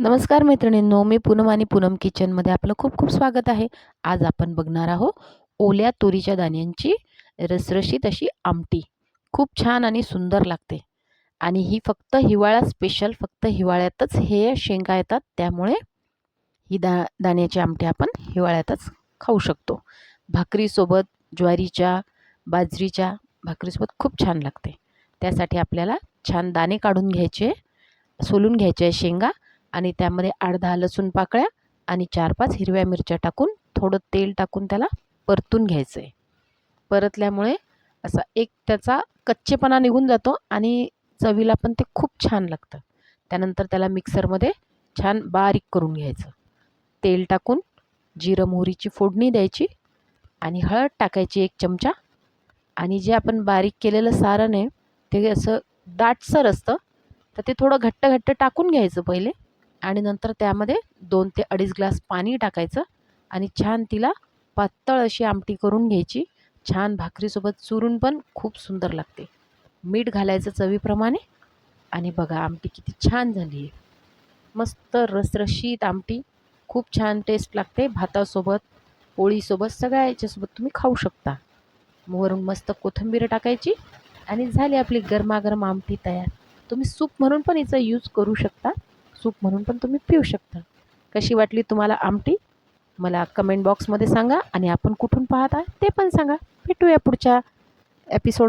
नमस्कार मैत्रिणींनो, मी पूनम आणि पूनम किचनमध्ये आपलं खूप खूप स्वागत आहे. आज आपण बघणार आहोत ओल्या तुरीच्या दाण्यांची रसरशीत अशी आमटी. खूप छान आणि सुंदर लागते आणि ही फक्त हिवाळा स्पेशल, फक्त हिवाळ्यातच हे शेंगा येतात, त्यामुळे ही दाण्याची आमटी आपण हिवाळ्यातच खाऊ शकतो. भाकरीसोबत, ज्वारीच्या, बाजरीच्या भाकरीसोबत खूप छान लागते. त्यासाठी आपल्याला छान दाणे काढून घ्यायचे, सोलून घ्यायचे शेंगा आणि त्यामध्ये 8-10 लसूण पाकळ्या आणि 4-5 हिरव्या मिरच्या टाकून थोडं तेल टाकून त्याला परतून घ्यायचं आहे. परतल्यामुळे असा एक त्याचा कच्चेपणा निघून जातो आणि चवीला पण ते खूप छान लागतं. त्यानंतर त्याला मिक्सरमध्ये छान बारीक करून घ्यायचं. तेल टाकून जिरं मोहरीची फोडणी द्यायची आणि हळद टाकायची 1 चमचा आणि जे आपण बारीक केलेलं सारण आहे ते असं दाटसर असतं, तर ते थोडं घट्ट घट्ट टाकून घ्यायचं पहिले आणि नंतर त्यामध्ये 2 ते 2.5 ग्लास पाणी टाकायचं आणि छान तिला पातळ अशी आमटी करून घ्यायची. छान भाकरीसोबत चुरून पण खूप सुंदर लागते. मीठ घालायचं चवीप्रमाणे आणि बघा आमटी किती छान झाली आहे. मस्त रसरशीत आमटी, खूप छान टेस्ट लागते. भातासोबत, पोळीसोबत सगळ्या याच्यासोबत तुम्ही खाऊ शकता. वरून मस्त कोथिंबीर टाकायची आणि झाली आपली गरमागरम आमटी तयार. तुम्ही सूप म्हणून पण हिचा यूज करू शकता. सूप म्हणून पण तुम्ही पिऊ शकता. कशी वाटली तुम्हाला आमटी? मला कमेंट बॉक्समध्ये सांगा आणि आपण कुठून पाहत आहे ते पण सांगा. भेटूया पुढच्या एपिसोड